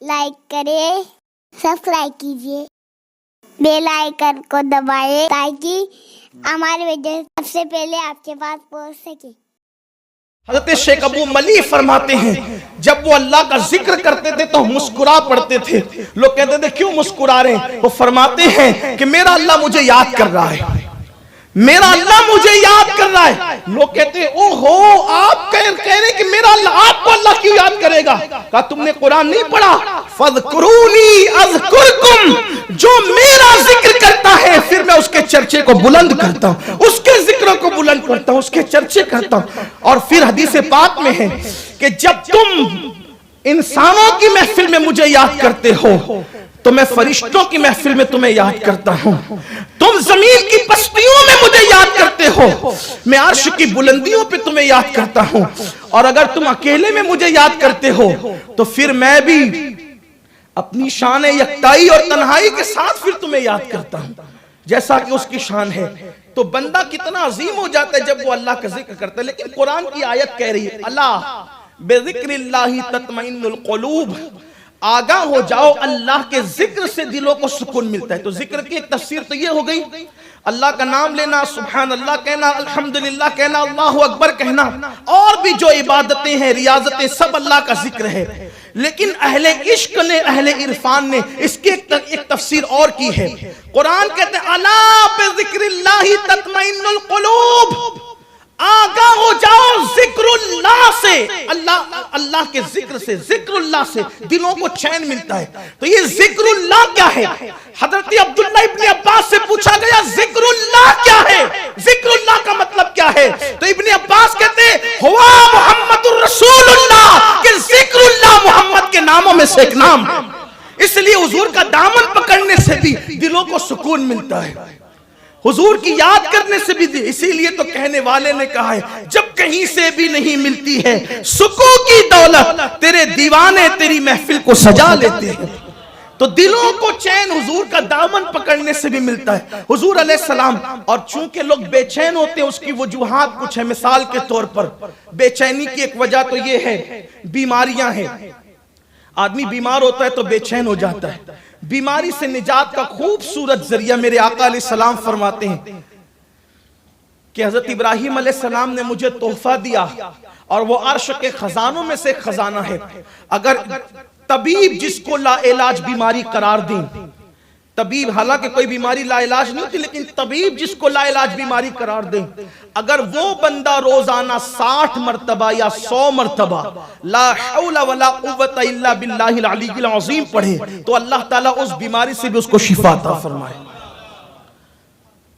Like کریں، subscribe کیجیے، bell icon کو دبائیں تاکہ ہماری ویڈیو سب سے پہلے آپ کے پاس پہنچ سکے۔ حضرت شیخ ابو ملی فرماتے ہیں جب وہ اللہ کا ذکر کرتے تھے تو مسکرا پڑتے تھے۔ لوگ کہتے تھے کیوں مسکرا رہے ہیں؟ وہ فرماتے ہیں کہ میرا اللہ مجھے یاد کر رہا ہے، میرا اللہ مجھے یاد کر رہا ہے۔ لوگ کہتے ہیں او ہو آپ کہہ رہے ہیں کہ میرا اللہ، آپ کو اللہ کیوں یاد کرے گا؟ کہا تم نے قرآن نہیں پڑھا؟ فَاذْكُرُونِي أَذْكُرْكُمْ، جو میرا ذکر کرتا ہے پھر میں اس کے چرچے کو بلند کرتا ہوں، اس کے ذکروں کو بلند کرتا ہوں، اس کے چرچے کرتا ہوں۔ اور پھر حدیث پاک میں ہے کہ جب تم انسانوں کی محفل میں مجھے یاد کرتے ہو تو میں فرشتوں کی محفل میں تمہیں یاد کرتا ہوں۔ تم زمین کی پستیوں میں مجھے یاد کرتے ہو، میں عرش کی بلندیوں پہ تمہیں یاد کرتا ہوں۔ اور اگر تم اکیلے میں مجھے یاد کرتے ہو تو پھر میں بھی اپنی شان یکتائی اور تنہائی کے ساتھ پھر تمہیں یاد کرتا ہوں جیسا کہ اس کی شان ہے۔ تو بندہ کتنا عظیم ہو جاتا ہے جب وہ اللہ کا ذکر کرتا ہے۔ لیکن قرآن کی آیت کہہ رہی ہے اللہ بذکر اللہ تطمئن القلوب، آگاہ ہو جاؤ اللہ کے ذکر سے دلوں کو سکون ملتا ہے۔ تو ذکر کی ایک تفسیر تو یہ ہو گئی، اللہ کا نام لینا، سبحان اللہ کہنا، الحمدللہ کہنا، اللہ اکبر کہنا، اور بھی جو عبادتیں ہیں، ریاضتیں، سب اللہ کا ذکر ہے۔ لیکن اہل عشق نے، اہل عرفان نے اس کی ایک تفسیر اور کی ہے۔ قرآن کہتے ہیں الا بذکر اللہ تطمئن القلوب، آگاہ ہو جاؤ ذکر اللہ سے، اللہ کے ذکر سے، ذکر اللہ سے دلوں کو چین ملتا ہے۔ تو یہ ذکر اللہ کیا ہے؟ حضرت عبداللہ ابن عباس سے پوچھا گیا ذکر اللہ کیا ہے، ذکر اللہ کا مطلب کیا ہے؟ تو ابن عباس کہتے ہیں ہوا محمد الرسول اللہ، کہ ذکر اللہ محمد کے ناموں میں سے ایک نام ہے۔ اس لیے حضور کا دامن پکڑنے سے بھی دلوں کو سکون ملتا ہے، حضور کی یاد کرنے سے بھی۔ اسی لیے تو کہنے والے نے کہا ہے جب کہیں سے بھی نہیں ملتی ہے سکون کی دولت، تیرے دیوانے تیری محفل کو سجا لیتے ہیں۔ تو دلوں کو چین حضور کا دامن پکڑنے سے بھی ملتا ہے۔ حضور علیہ السلام، اور چونکہ لوگ بے چین ہوتے ہیں اس کی وجوہات کچھ ہے۔ مثال کے طور پر بے چینی کی ایک وجہ تو یہ ہے بیماریاں ہیں، آدمی بیمار ہوتا ہے تو بے چین ہو جاتا ہے۔ بیماری سے نجات کا خوبصورت ذریعہ میرے آقا علیہ السلام فرماتے ہیں کہ حضرت ابراہیم علیہ السلام نے مجھے تحفہ دیا اور وہ عرش کے خزانوں میں سے خزانہ ہے۔ اگر طبیب جس کو لا علاج بیماری قرار دیں، طبیب حالانکہ کوئی بیماری لا علاج نہیں ہوتی، لیکن طبیب جس کو لا علاج بیماری قرار دیں، اگر وہ بندہ روزانہ 60 مرتبہ یا 100 مرتبہ لا حول ولا قوت الا باللہ العلی العظیم پڑھے تو اللہ تعالیٰ اس بیماری سے بھی اس کو شفا عطا فرمائے۔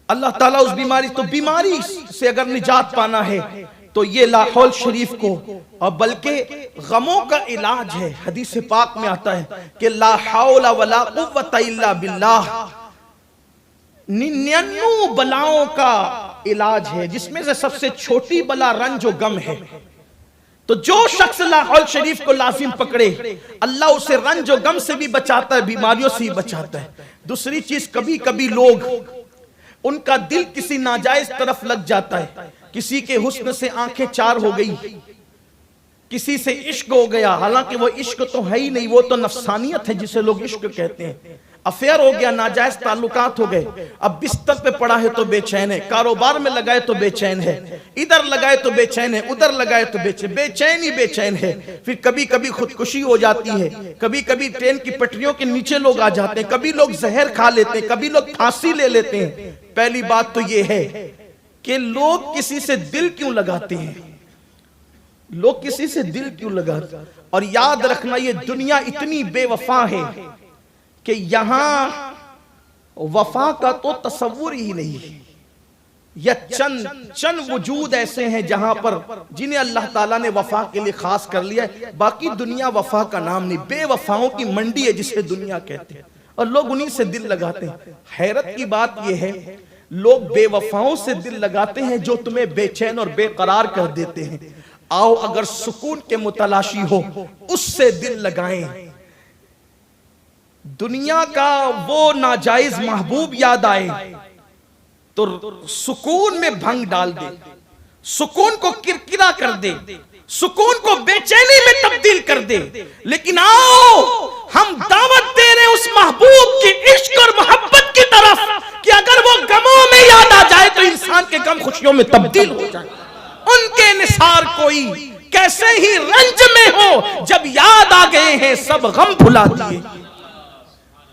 اللہ تعالیٰ اس بیماری، تو بیماری سے اگر نجات پانا ہے تو یہ لا حول شریف کو، اور بلکہ غموں کا علاج ہے۔ حدیث پاک میں آتا ہے کہ لا حول ولا قوت الا باللہ 99 بلاؤں کا علاج ہے، جس میں سے سب سے چھوٹی بلا رنج و غم ہے۔ تو جو شخص لا حول شریف کو لازم پکڑے اللہ اسے رنج و غم سے بھی بچاتا ہے، بیماریوں سے بھی بچاتا ہے۔ دوسری چیز، کبھی کبھی لوگ ان کا دل کسی ناجائز طرف لگ جاتا ہے، کسی کے حسن سے آنکھیں چار ہو گئی، کسی سے عشق ہو گیا، حالانکہ وہ عشق تو ہے ہی نہیں، وہ تو نفسانیت ہے جسے لوگ عشق کہتے ہیں۔ افیئر ہو گیا، ناجائز تعلقات ہو گئے، اب بستر پہ پڑا ہے تو بے چین ہے، کاروبار میں لگائے تو بے چین ہے، ادھر لگائے تو بے چین ہے، ادھر لگائے تو بے چین ہی بے چین ہے۔ پھر کبھی کبھی خودکشی ہو جاتی ہے، کبھی کبھی ٹرین کی پٹریوں کے نیچے لوگ آ جاتے ہیں، کبھی لوگ زہر کھا لیتے ہیں، کبھی لوگ پھانسی لے لیتے ہیں۔ پہلی بات تو یہ ہے کہ لوگ کسی سے دل کیوں لگاتے ہیں، لوگ کسی سے دل کیوں لگاتے ہیں؟ اور یاد رکھنا یہ دنیا اتنی بے وفا ہے کہ یہاں وفا کا تو تصور ہی نہیں ہے۔ یا چند وجود ایسے ہیں جہاں پر جنہیں اللہ تعالیٰ نے وفا کے لیے خاص کر لیا ہے، باقی دنیا وفا کا نام نہیں، بے وفاؤں کی منڈی ہے جسے دنیا کہتے ہیں، اور لوگ انہی سے دل لگاتے ہیں۔ حیرت کی بات یہ ہے لوگ بے وفاؤں سے دل لگاتے ہیں جو تمہیں بے چین اور بے قرار کر دیتے ہیں۔ آؤ اگر سکون کے متلاشی ہو اس سے دل لگائیں۔ دنیا کا وہ ناجائز محبوب یاد آئے تو سکون میں بھنگ ڈال دے، سکون کو کرکرا کر دے، سکون کو بے چینی میں تبدیل کر دے۔ لیکن آؤ ہم دعوت دے رہے ہیں اس محبوب کی عشق اور محبت کی طرف کہ اگر وہ غموں میں یاد آ جائے تو انسان کے غم خوشیوں میں تبدیل ہو جائے. ان کے نثار کوئی کیسے ہی رنج میں ہو، جب یاد آ گئے ہیں سب غم بھلا دیے.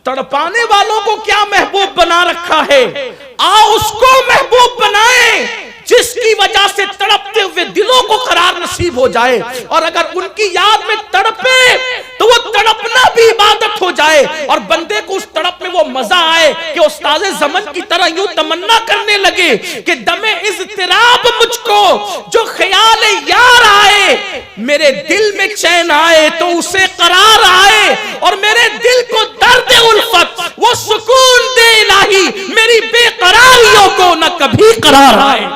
تڑپانے والوں کو کیا محبوب بنا رکھا ہے، آؤ اس کو محبوب بنائیں جس کی وجہ سے تڑپتے ہوئے دلوں کو قرار نصیب ہو جائے. اور اگر ان کی یاد میں تڑپے تو وہ تڑپنا بھی عبادت ہو جائے، اور بندے کو اس تڑپ میں وہ مزہ آئے کہ استاد زمن کی طرح یوں تمنا کرنے لگے کہ دم اضطراب مجھ کو جو خیال یار آئے، میرے دل میں چین آئے تو اسے قرار آئے، اور میرے دل کو درد الفت وہ سکون دے الہی، میری بے قراریوں کو نہ کبھی قرار آئے.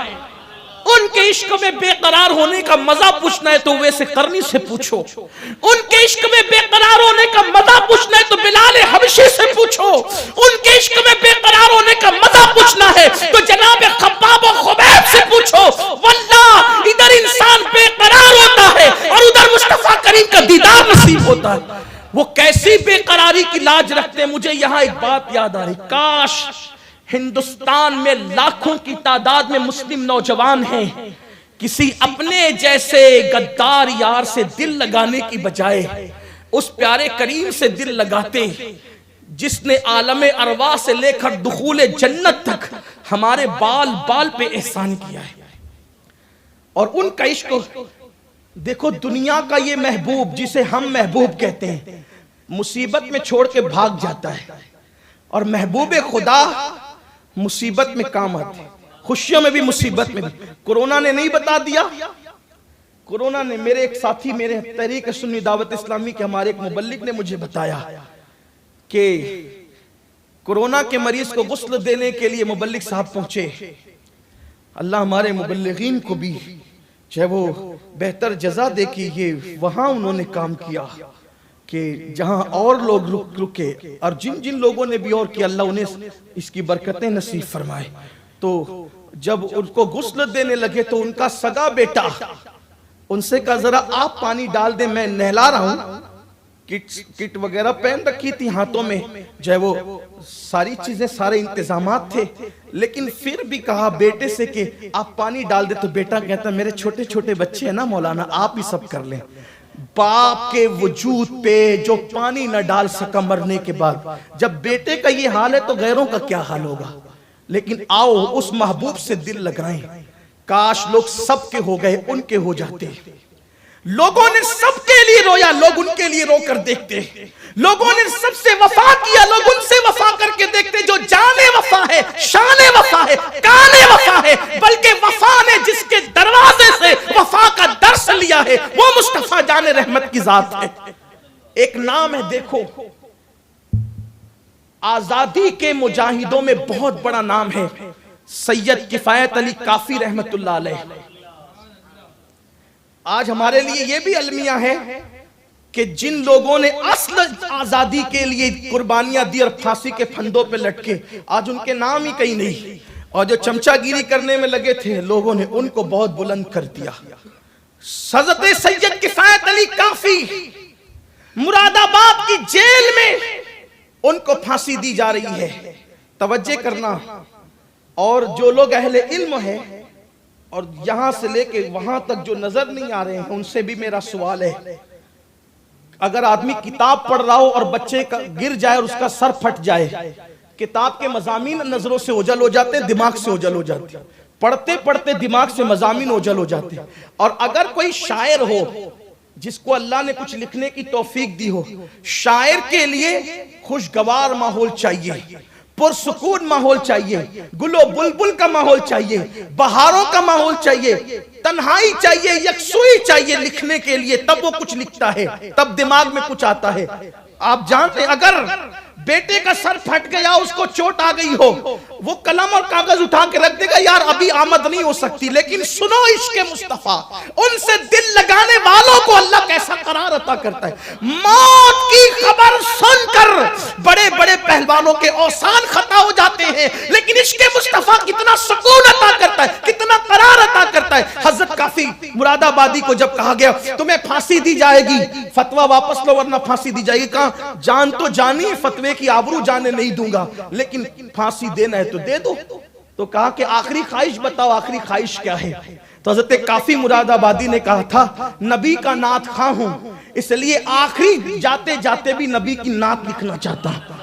ان کے عشق میں بے قرار ہونے کا مزہ پوچھنا ہے تو ویسے کرنی سے پوچھو. ان کے عشق میں بے قرار ہونے کا مزہ پوچھنا ہے تو بلال حبشی سے پوچھو. ان کے عشق میں بے قرار ہونے کا مزہ پوچھنا ہے تو جناب خباب و خبیب سے پوچھو. واللہ ادھر انسان بے قرار ہوتا ہے اور ادھر مصطفیٰ کریم کا دیدار نصیب ہوتا ہے. وہ کیسی بے قراری کی لاج رکھتے ہیں. مجھے یہاں ایک بات یاد آ رہی، کاش ہندوستان میں لاکھوں کی تعداد میں مسلم نوجوان ہیں، کسی اپنے جیسے غدار یار سے دل لگانے کی بجائے اس پیارے کریم سے دل لگاتے جس نے عالم ارواح سے لے کر دخول جنت تک ہمارے بال بال پہ احسان کیا ہے. اور ان کا عشق دیکھو، دنیا کا یہ محبوب جسے ہم محبوب کہتے ہیں مصیبت میں چھوڑ کے بھاگ جاتا ہے، اور محبوب خدا مصیبت میں کام آتے، خوشیوں میں بھی مصیبت میں بھی. کورونا نے نہیں بتا دیا، کورونا نے، میرے ایک ساتھی میرے تحریک سنی دعوت اسلامی کے ہمارے ایک مبلغ نے مجھے بتایا کہ کورونا کے مریض کو غسل دینے کے لیے مبلغ صاحب پہنچے. اللہ ہمارے مبلغین کو بھی چاہے وہ بہتر جزا دے کہ یہ وہاں انہوں نے کام کیا کہ جہاں اور لوگ رکے، اور جن جن لوگوں نے بھی اور کیا اللہ انہیں اس کی برکتیں نصیب فرمائے. تو جب ان کو غسل دینے لگے تو ان کا سگا بیٹا ان سے کہا ذرا آپ پانی ڈال دیں، میں نہلا رہا ہوں. کٹ وغیرہ پہن رکھی تھی ہاتھوں میں، جو ہے وہ ساری چیزیں سارے انتظامات تھے، لیکن پھر بھی کہا بیٹے سے کہ آپ پانی ڈال دیں. تو بیٹا کہتا میرے چھوٹے چھوٹے بچے ہیں نا مولانا، آپ ہی سب کر لیں. باپ کے وجود پہ جو پانی نہ ڈال سکا مرنے کے بعد، جب بیٹے کا یہ حال ہے تو غیروں کا کیا حال ہوگا. لیکن آؤ اس محبوب سے دل لگائیں. کاش لوگ سب کے ہو گئے، ان کے ہو جاتے. لوگوں نے سب کے لیے رویا، لوگ ان کے لیے رو کر دیکھتے. لوگوں نے سب سے وفا کیا، لوگ ان سے وفا کر کے دیکھتے. جو جانے وفا ہے، شان وفا ہے، کانے وفا ہے، بلکہ وفا نے جس کے دروازے سے وفا کا درس لیا ہے وہ مصطفیٰ جان رحمت کی ذات ہے. ایک نام ہے، دیکھو آزادی کے مجاہدوں میں بہت بڑا نام ہے، سید کفایت علی کافی رحمت اللہ علیہ. آج ہمارے لیے یہ بھی المیہ ہے کہ جن لوگوں نے اصل آزادی کے لیے قربانیاں دی اور پھانسی کے پھندوں پہ لٹکے، آج ان کے نام ہی کہیں نہیں. اور جو چمچہ گیری کرنے میں لگے تھے لوگوں نے ان کو بہت بلند کر دیا. حضرت سید کفایت علی کافی مراد آباد کی جیل میں ان کو پھانسی دی جا رہی ہے. توجہ کرنا. اور جو لوگ اہل علم ہیں اور یہاں سے لے کے وہاں تک جو نظر نہیں آ رہے ہیں ان سے بھی میرا سوال ہے، اگر آدمی کتاب پڑھ رہا ہو اور بچے کا گر جائے اور اس کا سر پھٹ جائے، کتاب کے مضامین نظروں سے اوجھل ہو جاتے ہیں، دماغ سے اوجھل ہو جاتے ہیں، پڑھتے پڑھتے دماغ سے مضامین اوجھل ہو جاتے ہیں. اور اگر کوئی شاعر ہو جس کو اللہ نے کچھ لکھنے کی توفیق دی ہو، شاعر کے لیے خوشگوار ماحول چاہیے، پرسکون ماحول چاہیے، گل و بلبل کا ماحول چاہیے، بہاروں کا ماحول چاہیے، تنہائی چاہیے، یکسوئی چاہیے لکھنے کے لیے. تب وہ کچھ لکھتا ہے، تب دماغ میں کچھ آتا ہے. آپ جانتے ہیں اگر بیٹے کا سر پھٹ گیا، اس کو چوٹ آ گئی ہو، وہ قلم اور کاغذ اٹھا کے رکھ دے گا، یار ابھی آمد نہیں ہو سکتی. لیکن سنو عشق مصطفیٰ، ان سے دل لگانے والوں کو اللہ کیسا قرار عطا کرتا ہے. موت کی خبر سن کر بڑے بڑے پہلوانوں کے اوسان خطا ہو جاتے ہیں، لیکن عشق مصطفیٰ کتنا سکون عطا کرتا ہے، کتنا قرار عطا کرتا ہے. حضرت کافی مراد آبادی کو جب کہا گیا تمہیں پھانسی دی جائے گی، فتویٰ واپس لو ورنہ پھانسی دی جائے گی، کہا جان تو جانی، فتوے کی آبرو جانے نہیں دوں گا، لیکن پھانسی دینا ہے تو دے دو۔ تو کہا کہ آخری خواہش بتاؤ، آخری خواہش کیا ہے؟ تو حضرت کافی مراد آبادی نے کہا تھا نبی کا نعت خواہ ہوں، اس لیے آخری جاتے جاتے بھی نبی کی نعت لکھنا چاہتا ہوں۔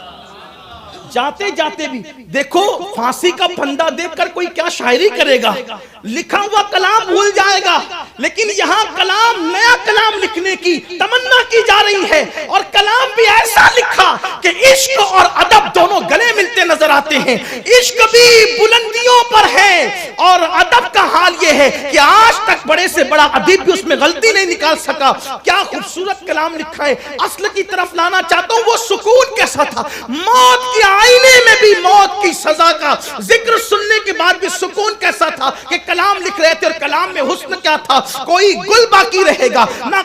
جاتے جاتے بھی دیکھو پھانسی کا پھندا دیکھ کر کوئی کیا شاعری کرے گا، لکھا ہوا کلام بھول جائے گا، لیکن یہاں کلام، نیا کلام لکھنے کی تمنا کی جا رہی ہے، اور کلام بھی ایسا لکھا کہ عشق اور ادب دونوں گلے ملتے نظر آتے ہیں۔ عشق بھی بلندیوں پر ہے اور ادب کا حال یہ ہے کہ آج تک بڑے سے بڑا ادیب بھی اس میں غلطی نہیں نکال سکا۔ کیا خوبصورت کلام لکھا ہے۔ اصل کی طرف لانا چاہتا ہوں، وہ سکون کیسا تھا، موت کی آئینے میں بھی موت کی سزا کا ذکر سننے کے بعد بھی سکون کیسا تھا کہ کلام لکھ رہے تھے، اور کلام میں حسن کیا تھا، کوئی گل باقی رہے گا نہ،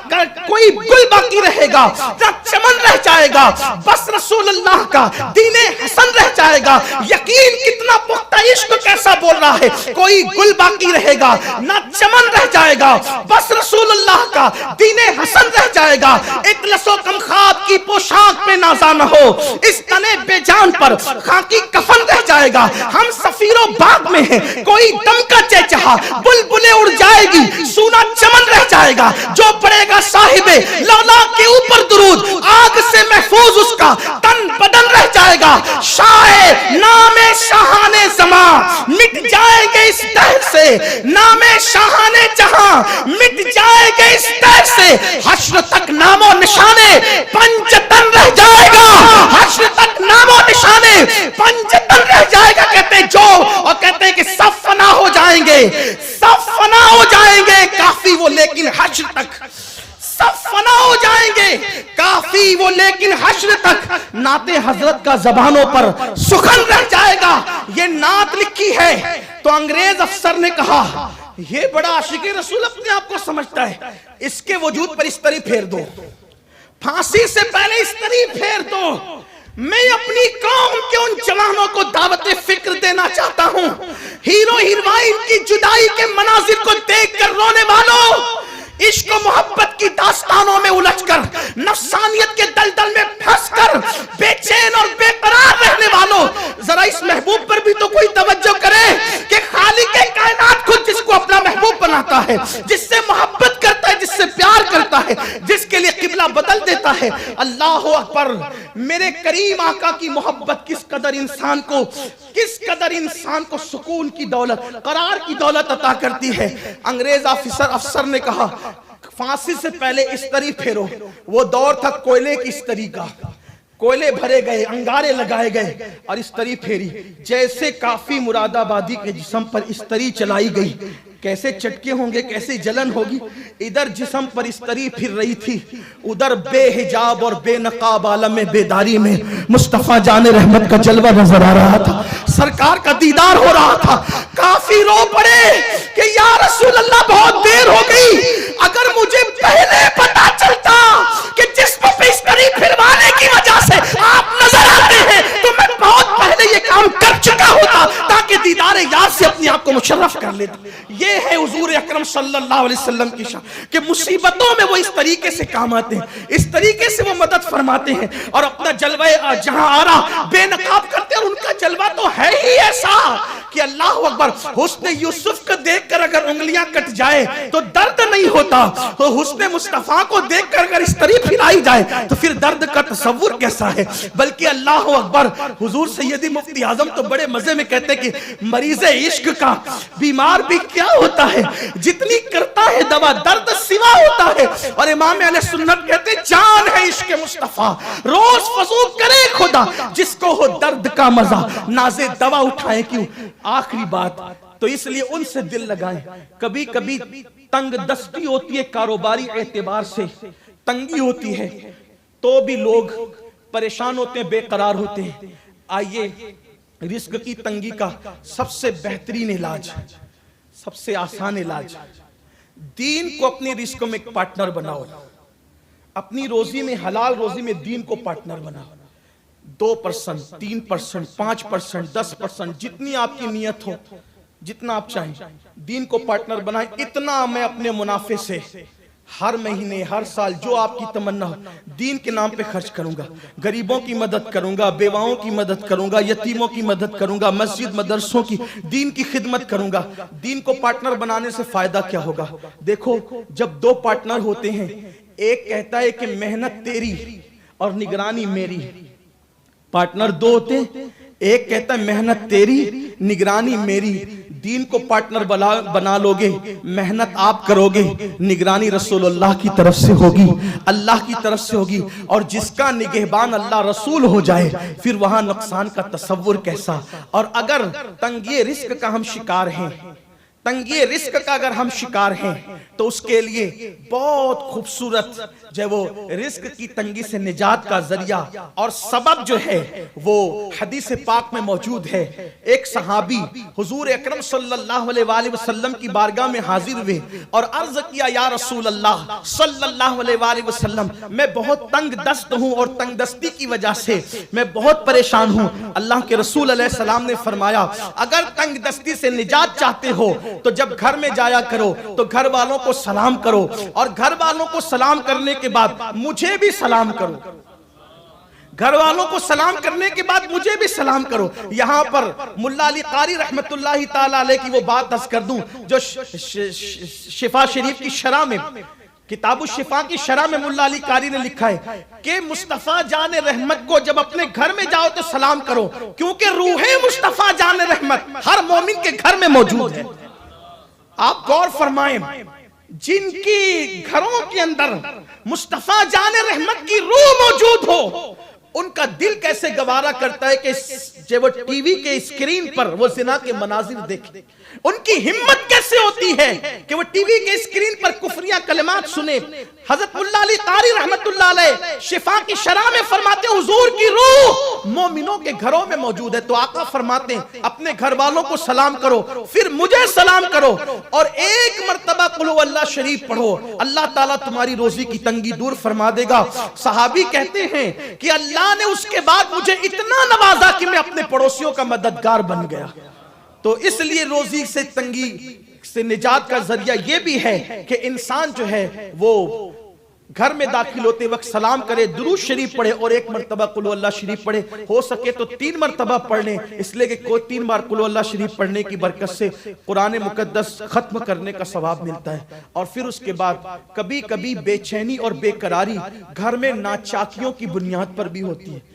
کوئی گل باقی رہے گا نہ چمن رہ جائے گا، بس رسول اللہ کا دین حسن رہ جائے گا۔ یقین کتنا پختہ، عشق کیسا بول رہا ہے، کوئی گل باقی رہے گا نہ چمن رہ جائے گا، بس رسول اللہ کا دین حسن رہ جائے گا۔ اطلس و کم خواب کی پوشاک پہ نازا نہ ہو، اس تنے بے جان پر خاکی کفن رہ جائے گا۔ ہم سفیر و باغ میں ہیں، کوئی دم کا چہچہا، بلبلیں اڑ جائے گی، سونا چمن رہ جائے گا۔ جو پڑے گا صاحب لولا کے اوپر درود، آگ سے محفوظ اس کا تن بدن رہ جائے گا۔ شاہ نام شاہان زمان مٹ جائے گے اس دہر سے، نام شاہان جہاں مٹ جائے گے اس دہر سے، حشر تک نام و نشانے پنجتن رہ جائے گا، حشر تک نام و نشانے پنجتن رہ جائے گا۔ کہتے ہیں جو، اور کہتے ہیں کہ سب فنا ہو جائیں گے، سب فنا ہو جائیں گے، کافی وہ لیکن حشر تک، سب فنا ہو جائیں گے کافی وہ لیکن حشر تک، نعت حضرت کا زبانوں پر سخن رہ جائے گا۔ یہ نعت لکھی ہے تو انگریز افسر نے کہا یہ بڑا عاشق رسول اپنے آپ کو سمجھتا ہے، اس کے وجود پر استری پھیر دو، پھانسی سے پہلے استری پھیر دو۔ میں اپنی قوم کے ان جوانوں کو دعوت فکر دینا چاہتا ہوں، ہیرو ہیروائن کی جدائی کے مناظر کو دیکھ کر رونے والوں، عشق و محبت کی داستانوں میں الجھ کر، نفسانیت کے دلدل میں پھنس کر بے چین اور بے قرار رہنے والوں، ذرا اس محبوب پر بھی تو کوئی توجہ کرے کہ خالق کائنات خود جس کو اپنا محبوب بناتا ہے، جس سے محبت کرتا ہے، جس سے پیار کرتا ہے، جس کے لیے قبلہ بدل دیتا ہے۔ اللہ اکبر! میرے کریم آقا کی محبت کس قدر انسان کو سکون کی دولت، قرار کی دولت عطا کرتی ہے۔ انگریز افسر نے کہا پھانسی سے پہلے استری پھیرو۔ وہ دور تھا کوئلے کی استری کا، کوئلے بھرے گئے، انگارے لگائے گئے اور استری پھیری۔ جیسے کافی مراد آبادی کے جسم پر استری چلائی گئی، کیسے چٹکے ہوں گے، کیسے جلن ہوگی۔ ادھر جسم پر استری پھر رہی تھی، ادھر بے حجاب اور بے نقاب عالم بیداری میں مصطفیٰ جان رحمت کا جلوہ نظر آ رہا تھا، سرکار کا دیدار ہو رہا تھا۔ کافی رو پڑے کہ یا رسول اللہ بہت دیر ہو گئی، اگر مجھے پہلے پتا چلتا کہ جسم پہ استری پھروانے کی وجہ سے آپ نظر آتے ہیں تو میں بہت پہلے یہ کام کر چکا ہوتا تاکہ دیدار یاد سے اپنے آپ کو مشرف کر لیتا۔ یہ ہے حضور اکرم صلی اللہ علیہ وسلم کی شان کہ مصیبتوں میں وہ اس طریقے سے کام آتے ہیں، اس طریقے سے وہ مدد فرماتے ہیں اور اپنا جلوہ جہاں آرا بے نقاب کرتے ہیں۔ اور ان کا جلوہ تو ہے ہی ایسا کہ اللہ اکبر، حسن یوسف کو دیکھ کر اگر انگلیاں کٹ جائے تو درد نہیں ہوتا، تو حسن مصطفیٰ کو دیکھ کر اگر اس طریق پھرائی جائے تو پھر درد کا تصور کیسا ہے۔ بلکہ اللہ اکبر، حضور سیدی مفتی اعظم تو بڑے مزے میں کہتے ہیں کہ مریض عشق کا بیمار بھی کیا ہوتا ہے، جتنی کرتا ہے دوا درد سوا ہوتا ہے۔ اور امام اہل سنت کہتے ہیں جان ہے عشق مصطفیٰ، روز فضول کرے خدا، جس کو ہو درد کا مزہ نازے دوا اٹھائے کیوں۔ آخری بات تو اس لیے ان سے دل لگائیں۔ کبھی کبھی تنگ دستی ہوتی ہے، کاروباری اعتبار سے تنگی ہوتی ہے تو بھی لوگ پریشان ہوتے ہیں، بے قرار ہوتے ہیں۔ آئیے رزق کی تنگی کا سب سے بہترین علاج، سب سے آسان علاج، دین کو اپنی رزق میں ایک پارٹنر بناؤ، اپنی روزی میں، حلال روزی میں دین کو پارٹنر بناؤ۔ 2%، 3%، 5%، 10%، جتنی آپ کی نیت ہو جتنا آپ چاہیں دین کو پارٹنر بنائیں، اتنا میں اپنے منافع سے ہر مہینے ہر سال جو آپ کی تمنا ہو دین کے نام پہ خرچ کروں گا، غریبوں کی مدد کروں گا، بیواؤں کی مدد کروں گا، یتیموں کی مدد کروں گا، مسجد مدرسوں کی دین کی خدمت کروں گا۔ دین کو پارٹنر بنانے سے فائدہ کیا ہوگا؟ دیکھو جب دو پارٹنر ہوتے ہیں، ایک کہتا ہے کہ محنت تیری اور نگرانی میری، پارٹنر دو ہوتے ہیں، ایک کہتا ہے محنت تیری نگرانی میری۔ دین کو پارٹنر بنا لوگے، محنت آپ کرو گے، نگرانی رسول اللہ کی طرف سے ہوگی، اللہ کی طرف سے ہوگی، اور جس کا نگہبان اللہ رسول ہو جائے پھر وہاں نقصان کا تصور کیسا۔ اور اگر تنگی رزق کا ہم شکار ہیں، تنگی رزق کا اگر ہم شکار ہیں تو اس کے لیے بہت خوبصورت جو وہ رزق کی تنگی سے نجات کا ذریعہ اور سبب جو ہے وہ حدیث پاک میں موجود ہے۔ ایک صحابی حضور اکرم صلی اللہ علیہ وآلہ وسلم کی بارگاہ میں حاضر ہوئے اور عرض کیا، یا رسول اللہ صلی اللہ علیہ وآلہ وسلم، میں بہت تنگ دست ہوں اور تنگ دستی کی وجہ سے میں بہت پریشان ہوں۔ اللہ کے رسول علیہ السلام نے فرمایا، اگر تنگ دستی سے نجات چاہتے ہو تو جب گھر میں جایا کرو تو گھر والوں کو سلام کرو، اور گھر والوں کو سلام کرنے کے بعد مجھے بھی سلام کرو، گھر والوں کو سلام کرنے کے بعد مجھے بھی سلام کرو۔ یہاں پر ملا علی قاری رحمت اللہ تعالیٰ علیہ کی وہ بات عرض کر دوں جو شفا شریف کی شرح میں، کتاب الشفا کی شرح میں ملا علی قاری نے لکھا ہے کہ مصطفیٰ جان رحمت کو جب اپنے گھر میں جاؤ تو سلام کرو، کیونکہ روح مصطفیٰ جان رحمت ہر مومن کے گھر میں موجود ہے۔ آپ غور فرمائیں، جن کی گھروں کے اندر مصطفیٰ جان رحمت کی روح موجود ہو، ان کا دل کیسے گوارا کرتا ہے کہ جب وہ ٹی وی کے اسکرین پر وہ زنا کے مناظر دیکھیں، ان کی ہمت کیسے ہوتی ہے کہ وہ ٹی وی کے اسکرین پر کفریہ کلمات سنے۔ حضرت ملا علی قاری رحمت اللہ علیہ شفا کی شرح میں فرماتے ہیں حضور کی روح مومنوں کے گھروں میں موجود ہے، تو آقا فرماتے ہیں اپنے گھر والوں کو سلام کرو، پھر مجھے سلام کرو، اور ایک مرتبہ قل هو اللہ شریف پڑھو، اللہ تعالیٰ تمہاری روزی کی تنگی دور فرما دے گا۔ صحابی کہتے ہیں کہ اللہ نے اس کے بعد مجھے اتنا نوازا کہ میں اپنے پڑوسیوں کا مددگار بن گیا۔ تو اس لیے روزی سے تنگی سے نجات کا ذریعہ یہ بھی ہے کہ انسان جو ہے وہ گھر میں داخل ہوتے وقت سلام کرے، درود شریف پڑھے، اور ایک مرتبہ قل هو اللہ شریف پڑھے، ہو سکے تو 3 مرتبہ پڑھ لیں، اس لیے کہ کوئی 3 بار قل هو اللہ شریف پڑھنے کی برکت سے قرآن مقدس ختم کرنے کا ثواب ملتا ہے۔ اور پھر اس کے بعد کبھی کبھی بے چینی اور بے قراری گھر میں ناچاکیوں کی بنیاد پر بھی ہوتی ہے۔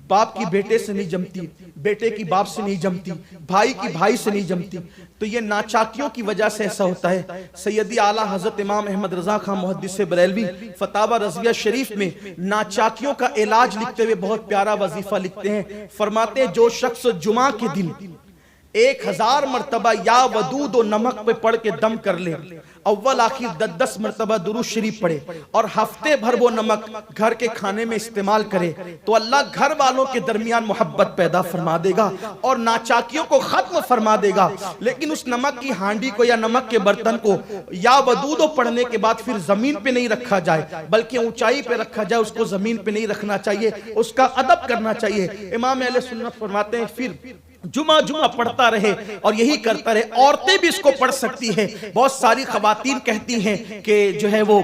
باپ کی بیٹے سے نہیں جمتی، بیٹے کی باپ سے نہیں جمتی، بھائی کی بھائی سے نہیں جمتی، تو یہ ناچاکیوں کی وجہ سے ایسا ہوتا ہے۔ سیدی اعلیٰ حضرت امام احمد رضا خان محدث بریلوی فتاوی رضویہ شریف میں ناچاکیوں کا علاج لکھتے ہوئے بہت پیارا وظیفہ لکھتے ہیں، فرماتے ہیں جو شخص جمعہ کے دن 1000 مرتبہ یا ودود و نمک پہ پڑھ کے دم کر لے، اول آخر 10 مرتبہ درود شریف پڑھے، اور ہفتے بھر وہ نمک گھر کے کھانے میں استعمال کرے، تو اللہ گھر والوں کے درمیان محبت پیدا فرما دے گا اور ناچاکیوں کو ختم فرما دے گا۔ لیکن اس نمک کی ہانڈی کو یا نمک کے برتن کو یا ودود پڑھنے کے بعد پھر زمین پہ نہیں رکھا جائے بلکہ اونچائی پہ رکھا جائے، اس کو زمین پہ نہیں رکھنا چاہیے، اس کا ادب کرنا چاہیے۔ امام اہل سنت فرماتے ہیں پھر جمعہ پڑھتا رہے اور یہی کرتا رہے۔ عورتیں بھی اس کو پڑھ سکتی ہیں۔ بہت ساری خواتین کہتی ہیں کہ جو ہے وہ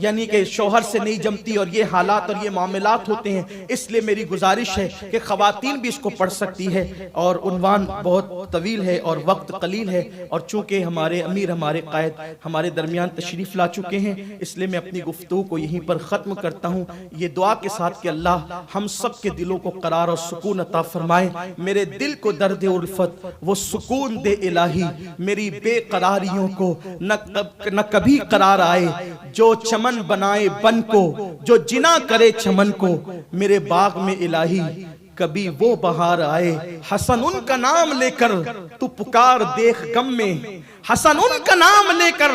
یعنی کہ شوہر سے نہیں جمتی اور یہ حالات اور یہ معاملات ہوتے ہیں، اس لیے میری گزارش ہے کہ خواتین بھی اس کو پڑھ سکتی ہے، اور عنوان بہت طویل ہے اور وقت قلیل ہے، اور چونکہ ہمارے امیر ہمارے قائد ہمارے درمیان تشریف لا چکے ہیں، اس لیے میں اپنی گفتگو کو یہیں پر ختم کرتا ہوں، یہ دعا کے ساتھ کہ اللہ ہم سب کے دلوں کو قرار اور سکون عطا فرمائے۔ میرے دل کو درد الفت وہ سکون دے الہی، میری بے قراریوں کو نہ کبھی قرار آئے، جو چمن بنائے بن کو، جو جنا کرے چمن کو، میرے باغ میں الہی کبھی وہ بہار آئے۔ حسن ان کا نام لے کر تو پکار دیکھ غم میں، حسن ان کا نام لے کر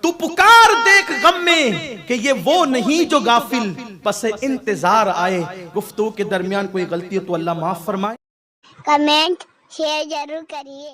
تو پکار دیکھ غم میں، کہ یہ وہ نہیں جو غافل پس انتظار آئے۔ گفتگو کے درمیان کوئی غلطی ہے تو اللہ معاف فرمائے۔ کمنٹ شیئر ضرور کریے۔